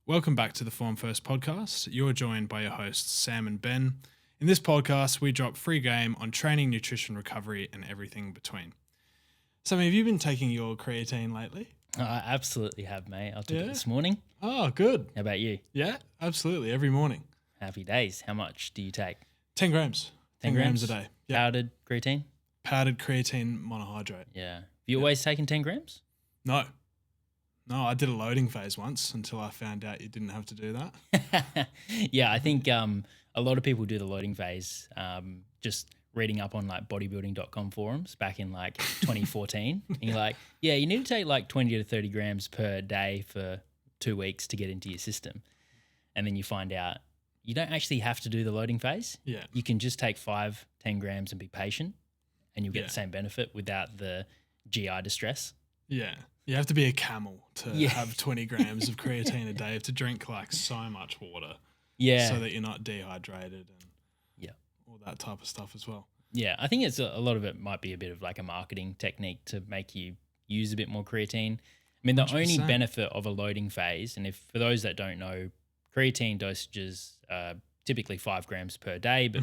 Welcome back to the Form First podcast. You're joined by your hosts, Sam and Ben. In this podcast, we drop free game on training, nutrition, recovery, and everything between. Sam, have you been taking your creatine lately? I absolutely have, mate. I took Yeah? it this morning. Oh, good. How about you? Yeah, absolutely. Every morning. Happy days. How much do you take? 10 grams. 10 grams a day. Yeah. Powdered creatine? Powdered creatine monohydrate. Yeah. Have you always taken 10 grams? No, I did a loading phase once until I found out you didn't have to do that. Yeah, I think a lot of people do the loading phase. Just reading up on like bodybuilding.com forums back in like 2014. And you're like, yeah, you need to take like 20 to 30 grams per day for 2 weeks to get into your system. And then you find out you don't actually have to do the loading phase. Yeah. You can just take 5-10 grams and be patient and you'll get Yeah. the same benefit without the GI distress. Yeah. You have to be a camel to Yeah. have 20 grams of creatine a day. You have to drink like so much water Yeah. so that you're not dehydrated and Yeah. all that type of stuff as well. Yeah. I think it's a lot of it might be a bit of like a marketing technique to make you use a bit more creatine. I mean, the only 100%. benefit of a loading phase, and if for those that don't know, creatine dosages are typically 5 grams per day, but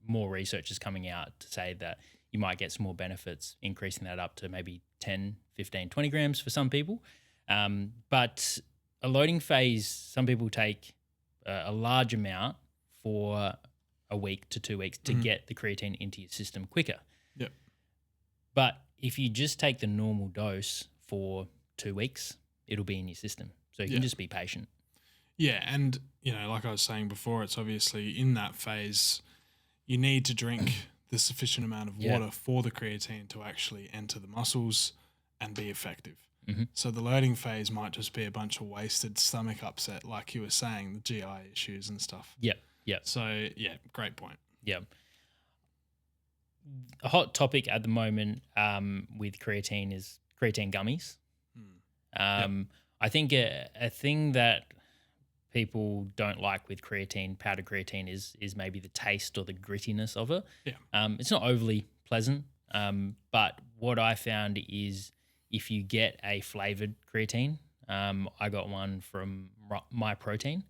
more research is coming out to say that you might get some more benefits increasing that up to maybe 10, 15, 20 grams for some people. But a loading phase, some people take a large amount for a week to 2 weeks to get the creatine into your system quicker. Yep. But if you just take the normal dose for 2 weeks, it'll be in your system. So you Yeah. can just be patient. Yeah. And, like I was saying before, it's obviously in that phase, you need to drink the sufficient amount of Yeah. water for the creatine to actually enter the muscles and be effective. Mhm. So the loading phase might just be a bunch of wasted stomach upset, like you were saying, the GI issues and stuff. Yep. Yep. So, yeah, great point. Yep. A hot topic at the moment with creatine is creatine gummies. I think a thing that people don't like with creatine, powdered creatine, is maybe the taste or the grittiness of it. Yeah. It's not overly pleasant, but what I found is if you get a flavored creatine, I got one from My Protein.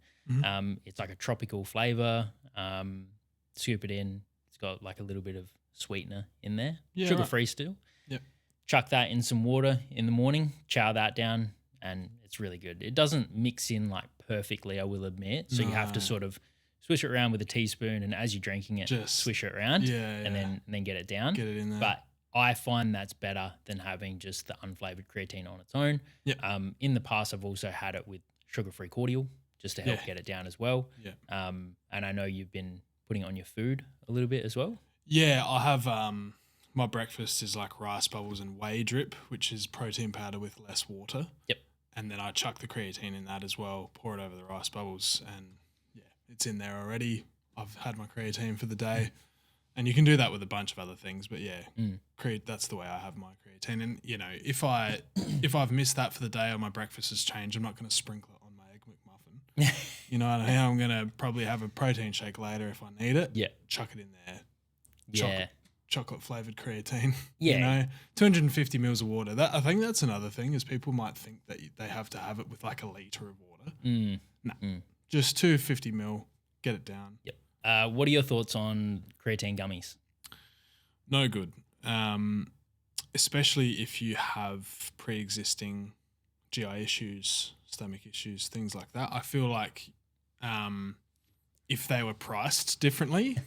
It's like a tropical flavor. Scoop it in. It's got like a little bit of sweetener in there, Yeah, sugar-free still. Yep. Chuck that in some water in the morning, chow that down, and it's really good. It doesn't mix in like perfectly, I will admit. So you have to No. swish it around with a teaspoon, and as you're drinking it, Just- swish it around, Yeah, and then get it down. Get it in there. But I find that's better than having just the unflavored creatine on its own. Yep. In the past, I've also had it with sugar-free cordial just to help Yeah. get it down as well. Yeah. And I know you've been putting it on your food a little bit as well. Yeah, I have my breakfast is like rice bubbles and whey drip, which is protein powder with less water. Yep. And then I chuck the creatine in that as well, pour it over the rice bubbles, and yeah, it's in there already. I've had my creatine for the day. And you can do that with a bunch of other things, but yeah, that's the way I have my creatine. And if I've missed that for the day or my breakfast has changed, I'm not going to sprinkle it on my egg McMuffin. You know what I mean? I'm going to probably have a protein shake later if I need it. Yeah. Chuck it in there. Yeah. Chocolate flavored creatine. Yeah. 250 mils of water. I think that's another thing is people might think that they have to have it with like a liter of water. Just 250 mil, get it down. Yep. What are your thoughts on creatine gummies? No good. Especially if you have pre-existing GI issues, stomach issues, things like that. I feel like if they were priced differently,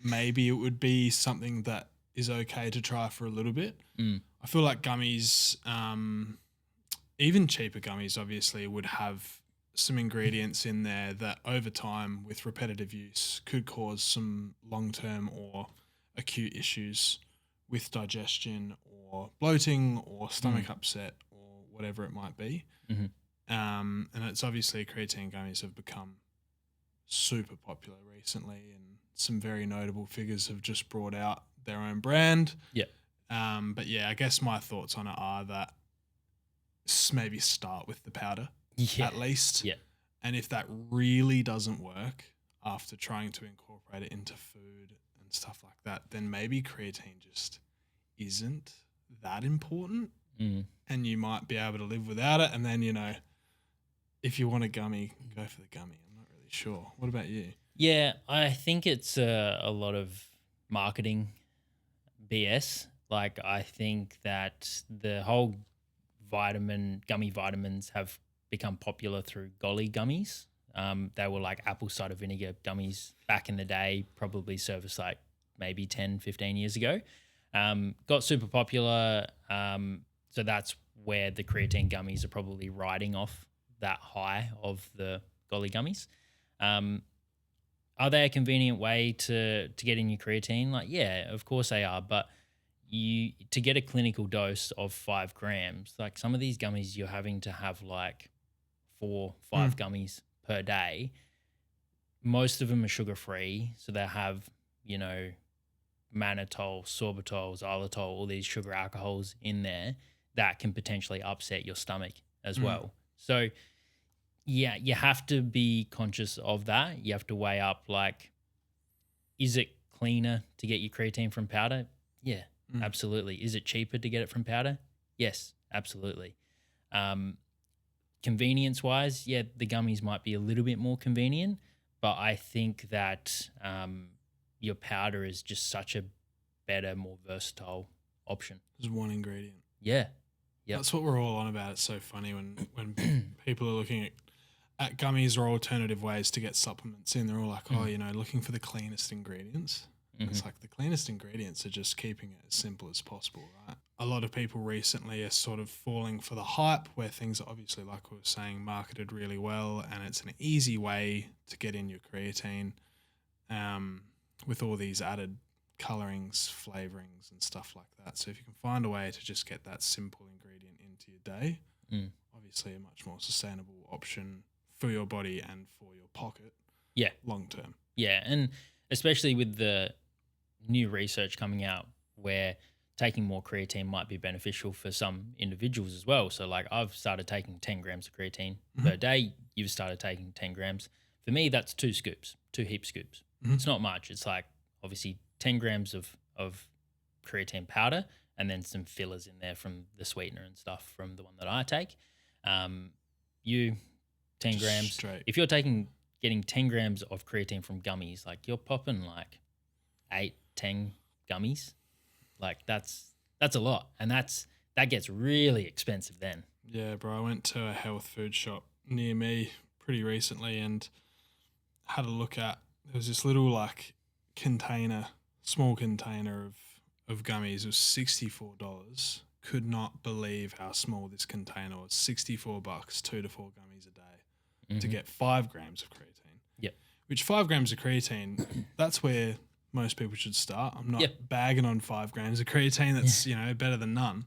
maybe it would be something that is okay to try for a little bit. I feel like gummies, even cheaper gummies, obviously, would have some ingredients in there that over time with repetitive use could cause some long-term or acute issues with digestion or bloating or stomach upset or whatever it might be. And it's obviously creatine gummies have become super popular recently, and some very notable figures have just brought out their own brand. Yeah. But yeah, I guess my thoughts on it are that maybe start with the powder at least. Yeah. And if that really doesn't work after trying to incorporate it into food and stuff like that, then maybe creatine just isn't that important and you might be able to live without it. And then, if you want a gummy, go for the gummy. I'm not really sure. What about you? Yeah, I think it's a lot of marketing BS. Like, I think that the whole gummy vitamins have become popular through Golly gummies. They were like apple cider vinegar gummies back in the day, probably serviced like maybe 10, 15 years ago. Got super popular. So that's where the creatine gummies are probably riding off that high of the Golly gummies. Are they a convenient way to get in your creatine? Like, yeah, of course they are. But to get a clinical dose of 5 grams, like some of these gummies, you're having to have like 4-5 gummies per day. Most of them are sugar free, so they have, you know, mannitol, sorbitol, xylitol, all these sugar alcohols in there that can potentially upset your stomach as well. So yeah, you have to be conscious of that. You have to weigh up, like, is it cleaner to get your creatine from powder? Yeah, absolutely. Is it cheaper to get it from powder? Yes, absolutely. Convenience wise, yeah, the gummies might be a little bit more convenient, but I think that your powder is just such a better, more versatile option. There's one ingredient. Yeah. Yep. That's what we're all on about. It's so funny when people are looking at gummies or alternative ways to get supplements in. They're all like, oh, you know, looking for the cleanest ingredients. It's like the cleanest ingredients are just keeping it as simple as possible, right? A lot of people recently are sort of falling for the hype where things are obviously, like we were saying, marketed really well, and it's an easy way to get in your creatine with all these added colorings, flavorings, and stuff like that. So if you can find a way to just get that simple ingredient into your day, obviously a much more sustainable option for your body and for your pocket. Yeah. Long term. Yeah. And especially with the new research coming out where taking more creatine might be beneficial for some individuals as well. So like I've started taking 10 grams of creatine per day. You've started taking 10 grams. For me, that's 2 heap scoops. It's not much. It's like obviously 10 grams of creatine powder and then some fillers in there from the sweetener and stuff from the one that I take. You 10 Just grams. straight. If you're getting 10 grams of creatine from gummies, like you're popping like 8-10 gummies. Like that's a lot. And that gets really expensive then. Yeah, bro. I went to a health food shop near me pretty recently and had a look at, there was this little like small container of gummies. It was $64. Could not believe how small this container was. $64, 2 to 4 gummies a day to get 5 grams of creatine. Yep. Which 5 grams of creatine, that's where most people should start. I'm not bagging on 5 grams of creatine. That's, you know, better than none.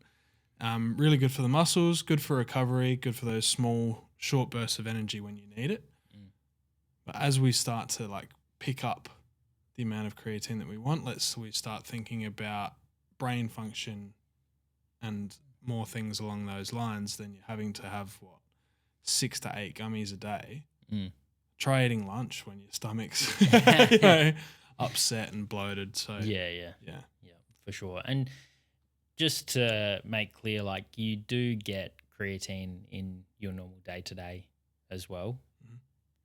Really good for the muscles, good for recovery, good for those small, short bursts of energy when you need it. But as we start to like pick up the amount of creatine that we want, we start thinking about brain function and more things along those lines, then you're having to have 6 to 8 gummies a day. Try eating lunch when your stomach's you know, upset and bloated. So yeah, for sure. And just to make clear, like you do get creatine in your normal day to day as well.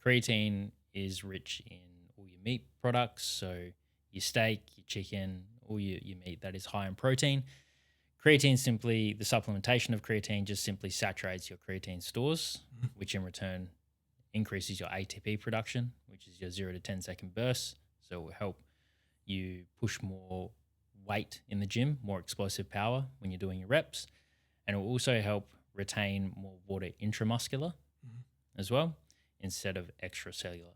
Creatine is rich in all your meat products, so your steak, your chicken, all your meat that is high in protein. Creatine simply, the supplementation of creatine just simply saturates your creatine stores, which in return increases your ATP production, which is your 0 to 10 second bursts. So it will help you push more weight in the gym, more explosive power when you're doing your reps. And it will also help retain more water intramuscular as well, instead of extracellular.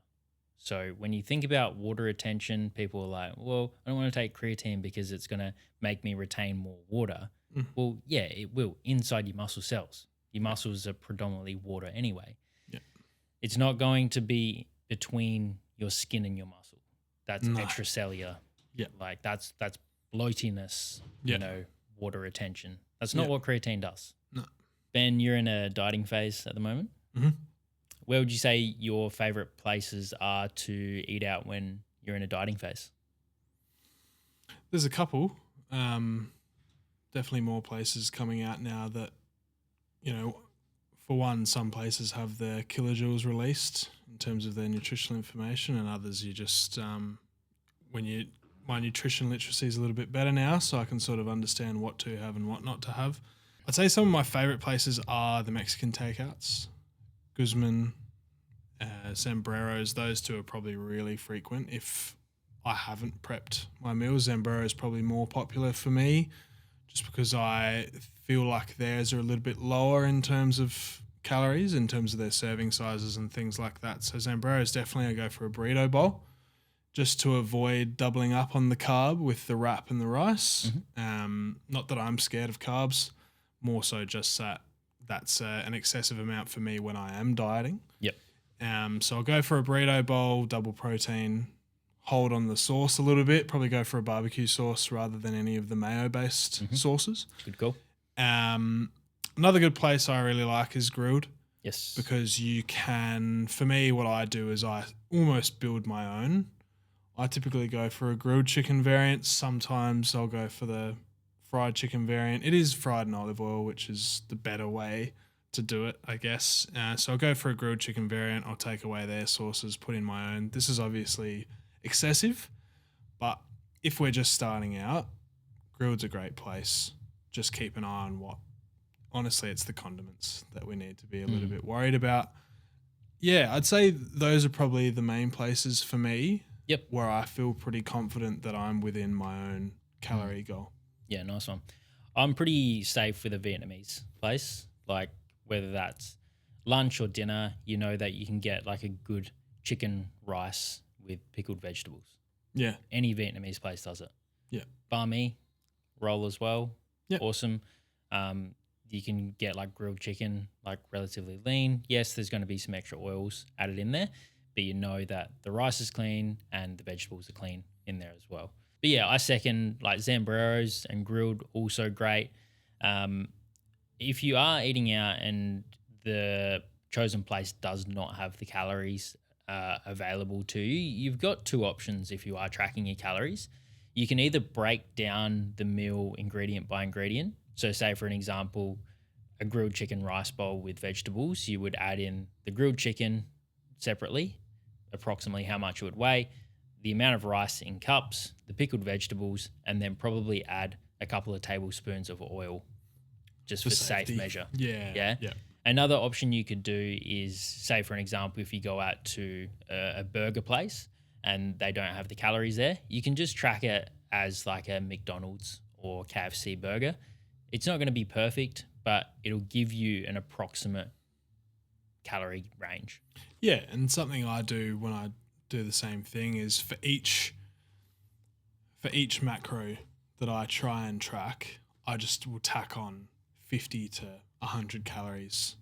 So when you think about water retention, people are like, well, I don't want to take creatine because it's going to make me retain more water. Well, yeah, it will inside your muscle cells. Your muscles are predominantly water anyway. It's not going to be between your skin and your muscle. That's extracellular. Like that's bloatiness, you know, water retention. That's not what creatine does. No. Ben, you're in a dieting phase at the moment. Where would you say your favorite places are to eat out when you're in a dieting phase? There's a couple. Definitely more places coming out now that, you know, for one, some places have their kilojoules released in terms of their nutritional information, and others you just my nutrition literacy is a little bit better now, so I can sort of understand what to have and what not to have. I'd say some of my favorite places are the Mexican takeouts, Guzman, Zambreros. Those two are probably really frequent. If I haven't prepped my meals, Zambrero is probably more popular for me, just because I feel like theirs are a little bit lower in terms of calories, in terms of their serving sizes and things like that. So Zambreros definitely I go for a burrito bowl, just to avoid doubling up on the carb with the wrap and the rice. Not that I'm scared of carbs, more so just that's an excessive amount for me when I am dieting. Yep. So I'll go for a burrito bowl, double protein, hold on the sauce a little bit, probably go for a barbecue sauce rather than any of the mayo-based sauces. Good call. Another good place I really like is Grilled. Yes. Because you can, for me, what I do is I almost build my own. I typically go for a grilled chicken variant. Sometimes I'll go for the fried chicken variant. It is fried in olive oil, which is the better way to do it, I guess. So I'll go for a grilled chicken variant. I'll take away their sauces, put in my own. This is obviously excessive, but if we're just starting out, Grilled's a great place. Just keep an eye on what. Honestly, it's the condiments that we need to be a little bit worried about. Yeah, I'd say those are probably the main places for me. Yep. Where I feel pretty confident that I'm within my own calorie goal. Yeah, nice one. I'm pretty safe with a Vietnamese place. Like whether that's lunch or dinner, you know that you can get like a good chicken rice with pickled vegetables. Yeah. Any Vietnamese place does it. Yeah. Banh mi, roll as well. Yeah. Awesome. You can get like grilled chicken, like relatively lean. Yes, there's going to be some extra oils added in there, but you know that the rice is clean and the vegetables are clean in there as well. But yeah, I second like Zambreros and Grilled, also great. If you are eating out and the chosen place does not have the calories available to you, you've got two options if you are tracking your calories. You can either break down the meal ingredient by ingredient. So say for an example, a grilled chicken rice bowl with vegetables, you would add in the grilled chicken separately, approximately how much it would weigh, the amount of rice in cups, the pickled vegetables, and then probably add a couple of tablespoons of oil just for safe measure. Yeah. Another option you could do is, say for an example, if you go out to a burger place and they don't have the calories there, you can just track it as like a McDonald's or KFC burger. It's not going to be perfect, but it'll give you an approximate calorie range. Yeah, and something I do when I do the same thing is for each macro that I try and track, I just will tack on 50 to 100 calories,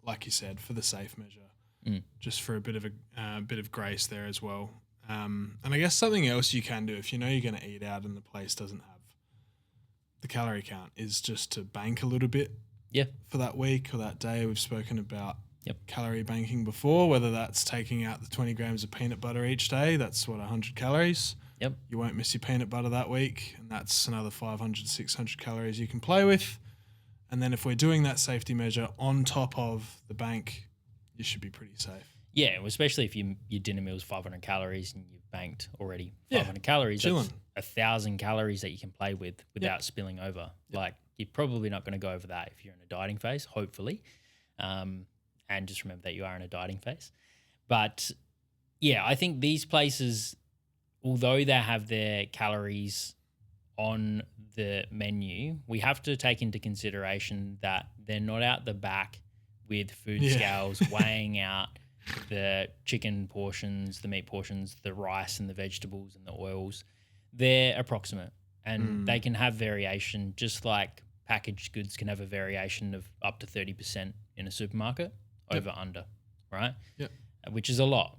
like you said, for the safe measure, just for a bit of grace there as well. And I guess something else you can do if you know you're going to eat out and the place doesn't have the calorie count is just to bank a little bit for that week or that day. We've spoken about calorie banking before, whether that's taking out the 20 grams of peanut butter each day. That's 100 calories. Yep. You won't miss your peanut butter that week, and that's another 500, 600 calories you can play with. And then if we're doing that safety measure on top of the bank, you should be pretty safe. Yeah, especially if your dinner meal is 500 calories and you've banked already 500 calories. Chilling. That's 1,000 calories that you can play with without spilling over. Like you're probably not going to go over that if you're in a dieting phase, hopefully. And just remember that you are in a dieting phase. But yeah, I think these places, although they have their calories on the menu, we have to take into consideration that they're not out the back with food scales weighing out the chicken portions, the meat portions, the rice and the vegetables and the oils. They're approximate and they can have variation, just like packaged goods can have a variation of up to 30% in a supermarket over under, right? Yep. Which is a lot.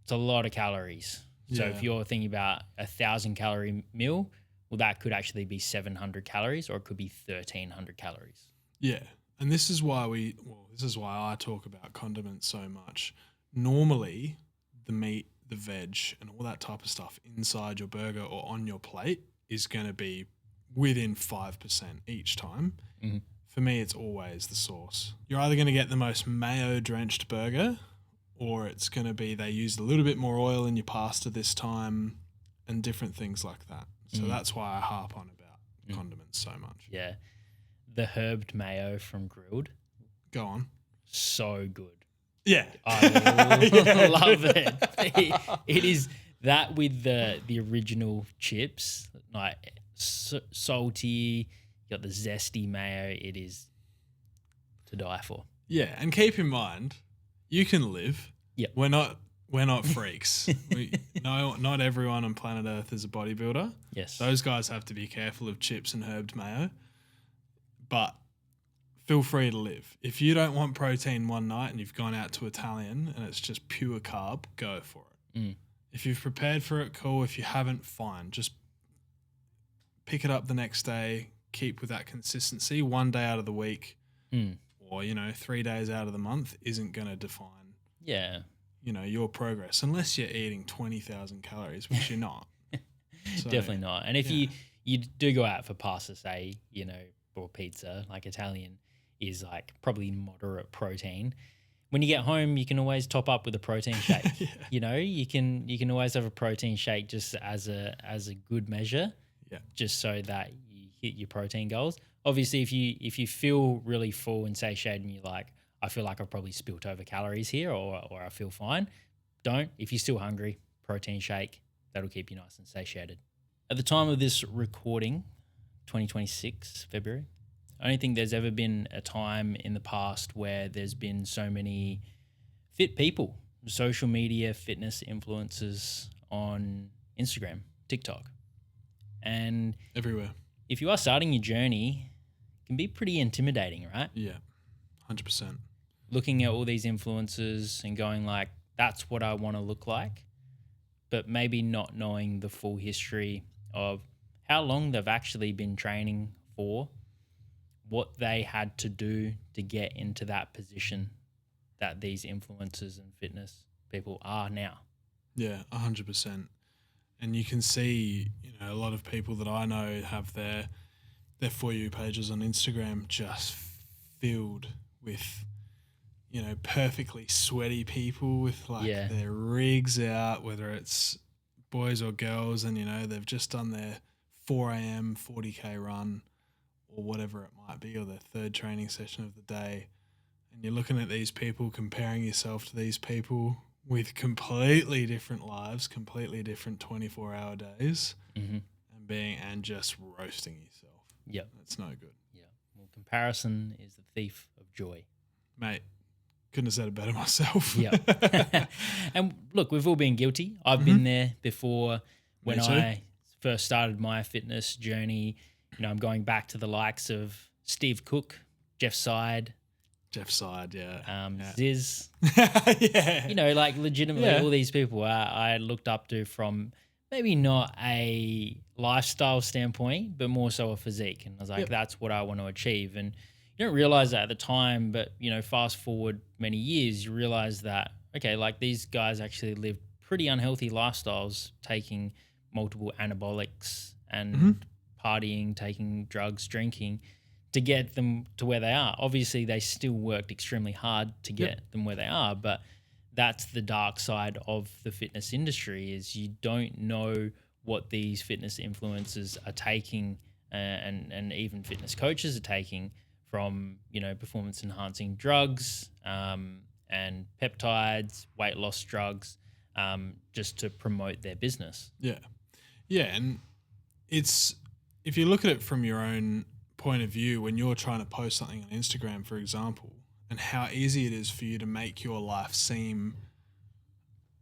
It's a lot of calories. So Yeah. if you're thinking about 1,000 calorie meal, well, that could actually be 700 calories or it could be 1,300 calories. Yeah. And this is why I talk about condiments so much. Normally, the meat, the veg, and all that type of stuff inside your burger or on your plate is going to be within 5% each time. for me, it's always the sauce. You're either going to get the most mayo-drenched burger, or it's going to be they used a little bit more oil in your pasta this time and different things like that. So that's why I harp on about condiments so much. Yeah. The herbed mayo from Grilled, Go on. so good. Yeah. I love it. It is that with the original chips, like salty, you got the zesty mayo. It is to die for. Yeah, and keep in mind, you can live. Yep. We're not freaks. Not everyone on planet Earth is a bodybuilder. Yes. Those guys have to be careful of chips and herbed mayo. But feel free to live. If you don't want protein one night and you've gone out to Italian and it's just pure carb, go for it. If you've prepared for it, cool. If you haven't, fine. Just pick it up the next day. Keep with that consistency. One day out of the week or, 3 days out of the month isn't going to define, your progress unless you're eating 20,000 calories, which you're not. So, definitely not. And if you do go out for pasta, say, or pizza, like Italian is like probably moderate protein. When you get home, you can always top up with a protein shake. You can always have a protein shake just as a good measure, just so that you hit your protein goals. Obviously, if you feel really full and satiated and you're like, I feel like I've probably spilt over calories here, or I feel fine, don't. If you're still hungry, protein shake, that'll keep you nice and satiated. At the time of this recording, 2026, February, I don't think there's ever been a time in the past where there's been so many fit people, social media fitness influencers on Instagram, TikTok. And everywhere. If you are starting your journey, it can be pretty intimidating, right? Yeah, 100%. Looking at all these influencers and going like, that's what I want to look like, but maybe not knowing the full history of how long they've actually been training for, what they had to do to get into that position that these influencers and fitness people are now. Yeah, 100%. And you can see, a lot of people that I know have their For You pages on Instagram just filled with, perfectly sweaty people with their rigs out, whether it's boys or girls, and, they've just done their 4 a.m. 40K run or whatever it might be, or their third training session of the day. And you're looking at these people, comparing yourself to these people with completely different lives, completely different 24-hour days, and just roasting yourself. Yep. That's no good. Yeah. Well, comparison is the thief of joy. Mate, couldn't have said it better myself. Yeah. And look, we've all been guilty. I've been there before when I first started my fitness journey. I'm going back to the likes of Steve Cook, Jeff Side, Ziz. Yeah. Like legitimately all these people I looked up to from maybe not a lifestyle standpoint, but more so a physique. And I was like, that's what I want to achieve. And you don't realize that at the time, but, fast forward many years, you realize that, okay, like these guys actually lived pretty unhealthy lifestyles, taking multiple anabolics and partying, taking drugs, drinking, to get them to where they are. Obviously, they still worked extremely hard to get them where they are, but that's the dark side of the fitness industry is you don't know what these fitness influencers are taking and even fitness coaches are taking from, performance enhancing drugs and peptides, weight loss drugs, just to promote their business. Yeah. Yeah. And if you look at it from your own point of view, when you're trying to post something on Instagram, for example, and how easy it is for you to make your life seem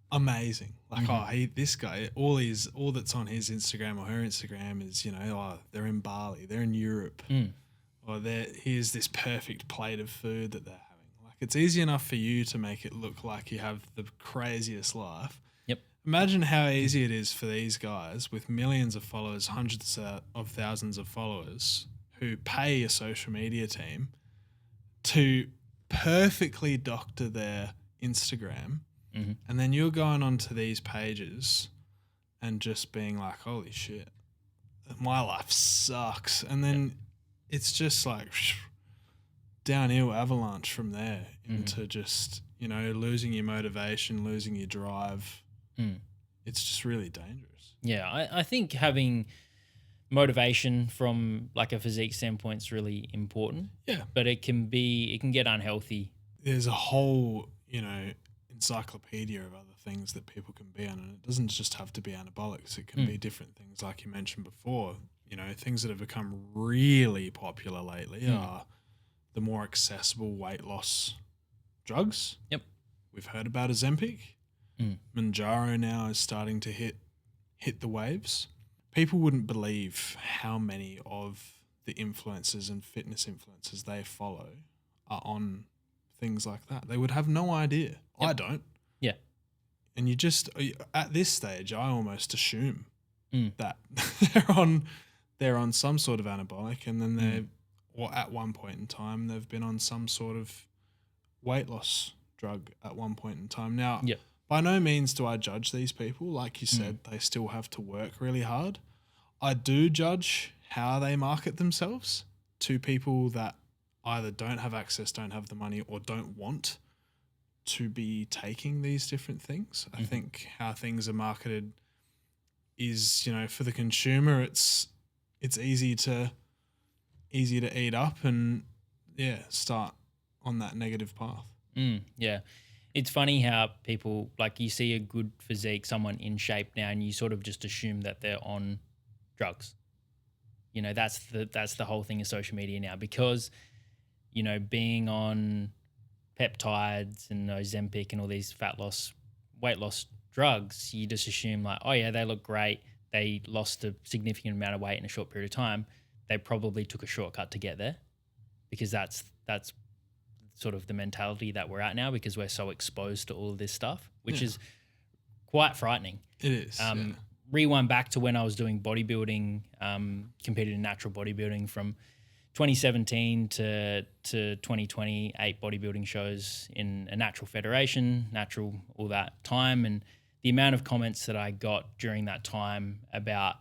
amazing. Like, this guy, all that's on his Instagram or her Instagram is, they're in Bali, they're in Europe, or here's this perfect plate of food that they're having. Like, it's easy enough for you to make it look like you have the craziest life. Yep. Imagine how easy it is for these guys with millions of followers, hundreds of thousands of followers, who pay a social media team to perfectly doctor their Instagram, and then you're going onto these pages and just being like, holy shit, my life sucks. And then it's just like, downhill avalanche from there into just, losing your motivation, losing your drive. It's just really dangerous. Yeah, I think having motivation from like a physique standpoint is really important. Yeah. But it can get unhealthy. There's a whole, encyclopedia of other things that people can be on, and it doesn't just have to be anabolics. It can be different things, like you mentioned before. Things that have become really popular lately are the more accessible weight loss drugs. Yep. We've heard about Ozempic. Mounjaro now is starting to hit the waves. People wouldn't believe how many of the influencers and fitness influencers they follow are on things like that. They would have no idea. Yep. I don't. Yeah. And you just, at this stage, I almost assume that they're on some sort of anabolic, and then or at one point in time, they've been on some sort of weight loss drug at one point in time. Now, by no means do I judge these people. Like you said, they still have to work really hard. I do judge how they market themselves to people that either don't have access, don't have the money, or don't want to be taking these different things. I think how things are marketed is, for the consumer, it's easy to eat up and start on that negative path. Yeah. It's funny how people, like, you see a good physique, someone in shape now, and you sort of just assume that they're on drugs. That's the whole thing of social media now, because, being on peptides and Ozempic and all these weight loss drugs, you just assume like, oh yeah, they look great. They lost a significant amount of weight in a short period of time. They probably took a shortcut to get there, because that's sort of the mentality that we're at now, because we're so exposed to all of this stuff, which is quite frightening. It is. Rewind back to when I was doing bodybuilding, competed in natural bodybuilding from 2017 to 2020, 8 bodybuilding shows in a natural federation, all that time. And the amount of comments that I got during that time about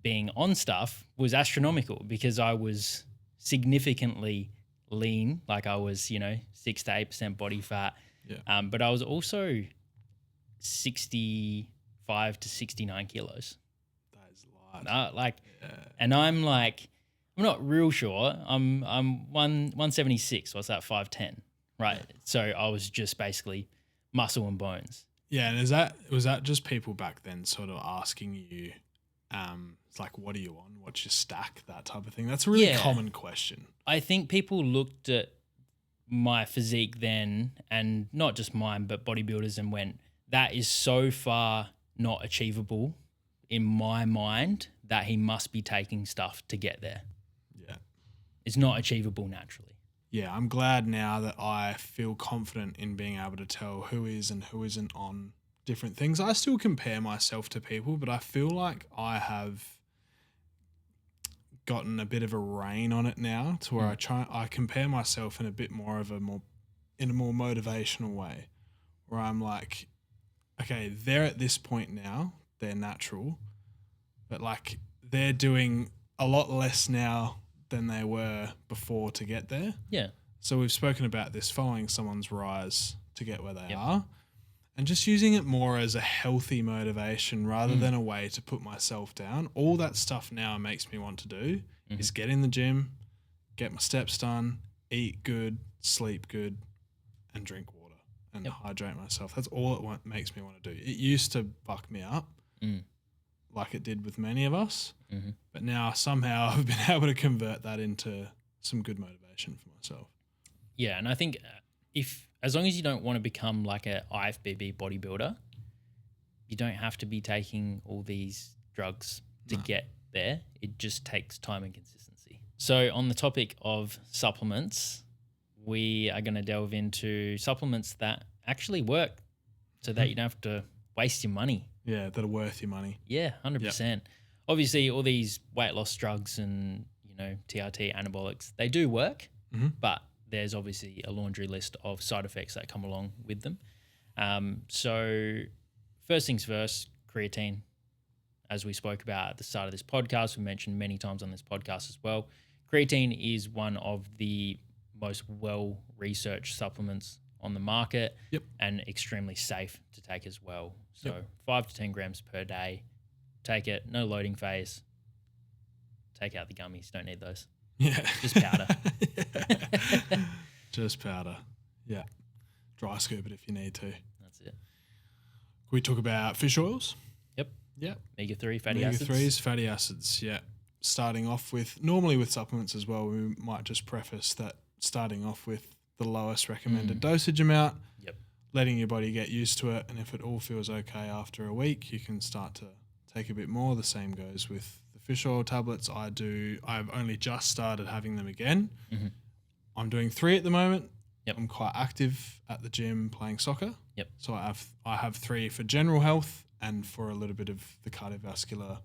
being on stuff was astronomical, because I was significantly lean, like I was, 6 to 8% body fat. Yeah. But I was also 65 to 69 kilos. That is a lot. And I'm like, I'm not real sure. I'm 176. What's that? 5'10", right? Yeah. So I was just basically muscle and bones. Yeah, and was that just people back then sort of asking you, it's like, what are you on? What's your stack? That type of thing. That's a really common question. I think people looked at my physique then, and not just mine, but bodybuilders, and went, that is so far not achievable in my mind that he must be taking stuff to get there. Yeah. It's not achievable naturally. Yeah, I'm glad now that I feel confident in being able to tell who is and who isn't on different things. I still compare myself to people, but I feel like I have gotten a bit of a rein on it now, to where I compare myself in a bit more of a more motivational way, where I'm like, okay, they're at this point now, they're natural, but like they're doing a lot less now than they were before to get there. Yeah. So we've spoken about this, following someone's rise to get where they are, and just using it more as a healthy motivation rather than a way to put myself down. All that stuff now makes me want to do is get in the gym, get my steps done, eat good, sleep good, and drink water and hydrate myself. That's all it makes me want to do. It used to buck me up like it did with many of us, but now somehow I've been able to convert that into some good motivation for myself. Yeah, and I think as long as you don't want to become like a IFBB bodybuilder, you don't have to be taking all these drugs to get there. It just takes time and consistency. So on the topic of supplements, we are going to delve into supplements that actually work, so that you don't have to waste your money. Yeah, that are worth your money. Yeah, 100%. Yep. Obviously, all these weight loss drugs and, TRT, anabolics, they do work, but there's obviously a laundry list of side effects that come along with them. So first things first, creatine. As we spoke about at the start of this podcast, we mentioned many times on this podcast as well, creatine is one of the most well-researched supplements on the market. Yep. And extremely safe to take as well. So Yep. 5 to 10 grams per day. Take it. No loading phase. Take out the gummies. Don't need those. Yeah. Just powder. Yeah. Just powder. Yeah. Dry scoop it if you need to. That's it. Can we talk about fish oils? Yep. Yeah. Omega-3 fatty acids. Omega-3s, fatty acids, yeah. Starting off with, normally with supplements as well, we might just preface that starting off with the lowest recommended dosage amount, Yep. letting your body get used to it, and if it all feels okay after a week, you can start to take a bit more. The same goes with the fish oil tablets. I've only just started having them again. Mm-hmm. I'm doing 3 at the moment. Yep. I'm quite active at the gym playing soccer. Yep. So I have 3 for general health and for a little bit of the cardiovascular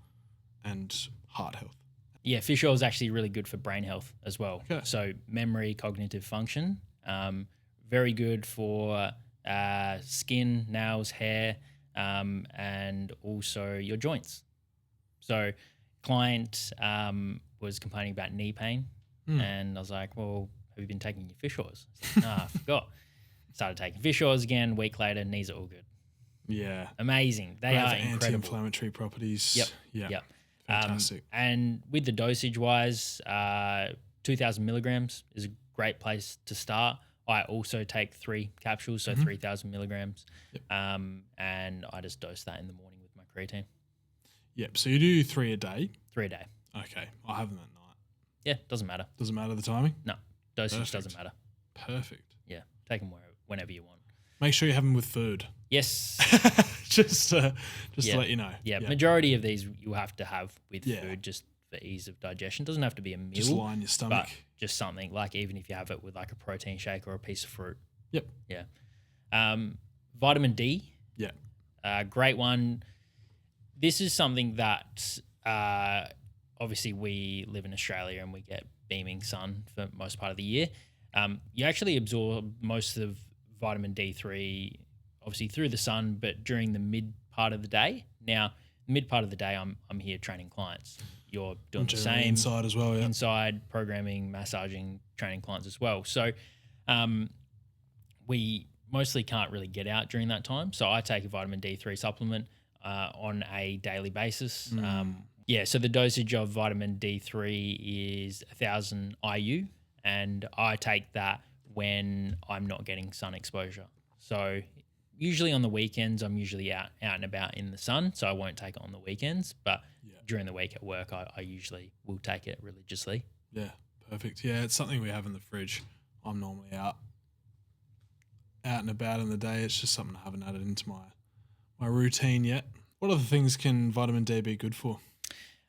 and heart health. Yeah, fish oil is actually really good for brain health as well. Okay. So memory, cognitive function, very good for skin, nails, hair, and also your joints. So client was complaining about knee pain, and I was like, well, have you been taking your fish oils? Like, no, I forgot. Started taking fish oils again. Week later, knees are all good. Yeah. Amazing. They are incredible. Anti-inflammatory properties. Yep. Yeah. Yep. Fantastic. And with the dosage wise, 2,000 milligrams is a great place to start. I also take 3 capsules, so 3,000 milligrams. Yep. And I just dose that in the morning with my creatine. Yep. So you do 3 a day. 3 a day. Okay. I'll have them at night. Yeah, doesn't matter. Doesn't matter the timing? No, dosage Perfect. doesn't matter. Perfect. Yeah, take them whenever you want. Make sure you have them with food. Yes. just to Yeah. let you know. Yeah, majority of these you have to have with Yeah. food just for ease of digestion. Doesn't have to be a meal. Just line your stomach. But just something like even if you have it with like a protein shake or a piece of fruit. Yep. Yeah. Vitamin D. Yeah. Great one. This is something that obviously we live in Australia and we get beaming sun for most part of the year. You actually absorb most of vitamin D3 obviously through the sun, but during the mid part of the day. Now, mid part of the day, I'm here training clients. You're doing the Generally same inside as well. Yeah. inside programming, massaging, training clients as well. So we mostly can't really get out during that time. So I take a vitamin D3 supplement on a daily basis. So the dosage of vitamin D3 is 1,000 IU, and I take that when I'm not getting sun exposure. So usually on the weekends, I'm usually out and about in the sun, so I won't take it on the weekends. But during the week at work, I usually will take it religiously. Yeah. Perfect. Yeah. It's something we have in the fridge. I'm normally out and about in the day. It's just something I haven't added into my routine yet. What other things can vitamin D be good for?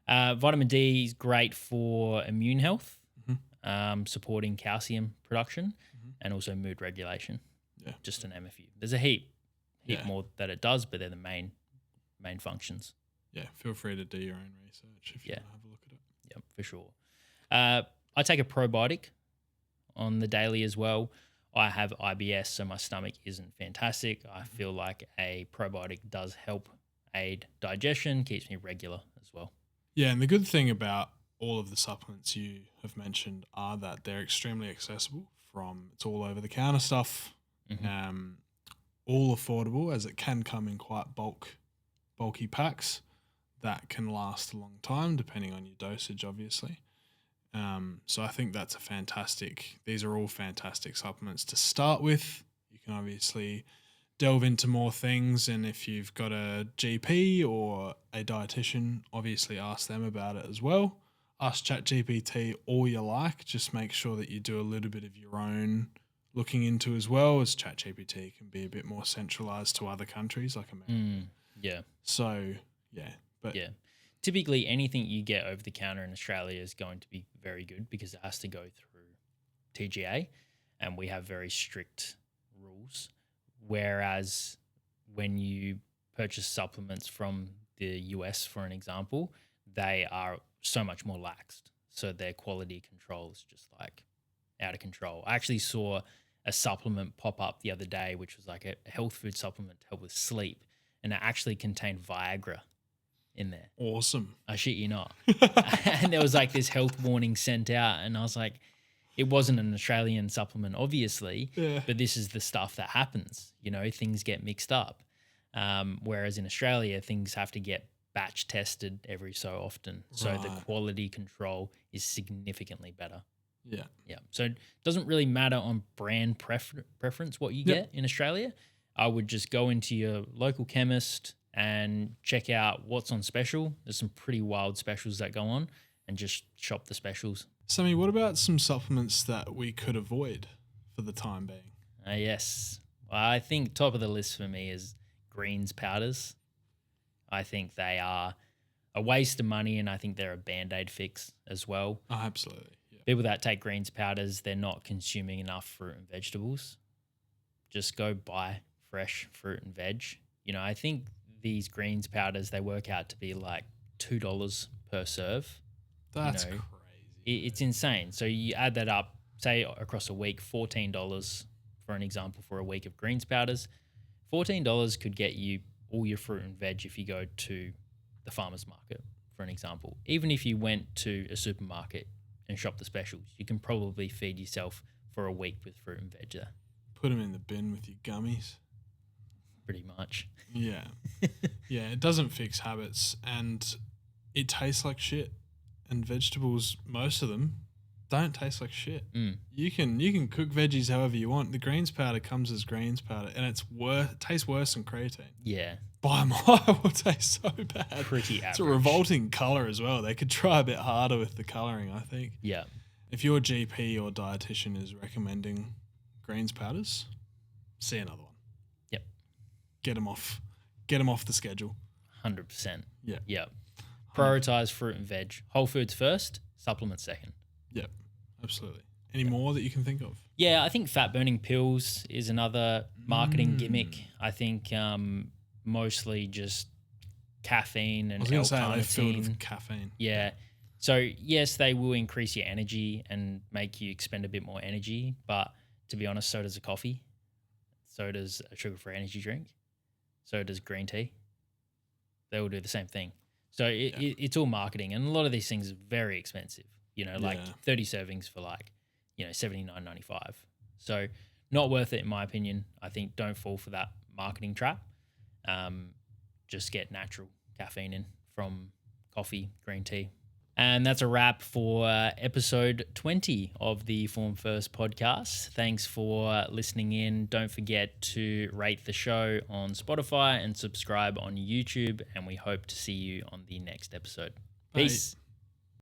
Vitamin D is great for immune health, supporting calcium production, and also mood regulation. Yeah. Just to name a few. There's a heap Yeah. more that it does, but they're the main functions. Yeah. Feel free to do your own research if you want to have a look at it. Yep, for sure. I take a probiotic on the daily as well. I have IBS, so my stomach isn't fantastic. I feel like a probiotic does help aid digestion, keeps me regular as well. Yeah, and the good thing about all of the supplements you have mentioned are that they're extremely accessible. It's all over the counter stuff, all affordable, as it can come in quite bulky packs that can last a long time depending on your dosage, obviously. So I think that's these are all fantastic supplements to start with. You can obviously delve into more things, and if you've got a GP or a dietitian, obviously ask them about it as well. Ask ChatGPT all you like. Just make sure that you do a little bit of your own looking into as well, as ChatGPT can be a bit more centralized to other countries like America. Yeah. So, yeah. But yeah. Typically, anything you get over the counter in Australia is going to be very good because it has to go through TGA, and we have very strict rules. Whereas when you purchase supplements from the US, for an example, they are so much more laxed. So their quality control is just like out of control. I actually saw a supplement pop up the other day, which was like a health food supplement to help with sleep, and it actually contained Viagra in there. Awesome. I shit you not. And there was like this health warning sent out, and I was like, it wasn't an Australian supplement, obviously, Yeah. but this is the stuff that happens. You know, things get mixed up. Whereas in Australia, things have to get batch tested every so often. So the Right. quality control is significantly better. Yeah. Yeah. So it doesn't really matter on brand preference what you Yep. get in Australia. I would just go into your local chemist and check out what's on special. There's some pretty wild specials that go on, and just shop the specials. Sammy, what about some supplements that we could avoid for the time being? Yes. Well, I think top of the list for me is greens powders. I think they are a waste of money, and I think they're a band-aid fix as well. Oh, absolutely. Yeah. People that take greens powders, they're not consuming enough fruit and vegetables. Just go buy fresh fruit and veg. You know, I think these greens powders, they work out to be like $2 per serve. That's know, crazy. It's insane. So you add that up, say across a week, $14 for an example for a week of greens powders. $14 could get you all your fruit and veg if you go to the farmer's market, for an example. Even if you went to a supermarket and shopped the specials, you can probably feed yourself for a week with fruit and veg there, Put them in the bin with your gummies. pretty much. Yeah. Yeah, it doesn't fix habits, and it tastes like shit. And vegetables, most of them, don't taste like shit. Mm. You can cook veggies however you want. The greens powder comes as greens powder, and it tastes worse than creatine. Yeah, By a mile, it will taste so bad. pretty average. It's a revolting color as well. They could try a bit harder with the coloring, I think. Yeah, If your GP or dietitian is recommending greens powders, see another one. Yep. Get them off. Get them off the schedule. 100%. Yeah. Yeah. Prioritize fruit and veg. Whole foods first, supplements second. Yep. Absolutely. Any more that you can think of? Yeah, I think fat burning pills is another marketing gimmick. I think mostly just caffeine I and was going to say they're filled L-carnitine. with caffeine. Yeah. So yes, they will increase your energy and make you expend a bit more energy. But to be honest, so does a coffee. So does a sugar-free energy drink. So does green tea. They will do the same thing. So it's all marketing, and a lot of these things are very expensive. You know, like Yeah. 30 servings for like, $79.95. So not worth it in my opinion. I think don't fall for that marketing trap. Just get natural caffeine in from coffee, green tea. And that's a wrap for episode 20 of the Form First podcast. Thanks for listening in. Don't forget to rate the show on Spotify and subscribe on YouTube. And we hope to see you on the next episode. Bye. Peace.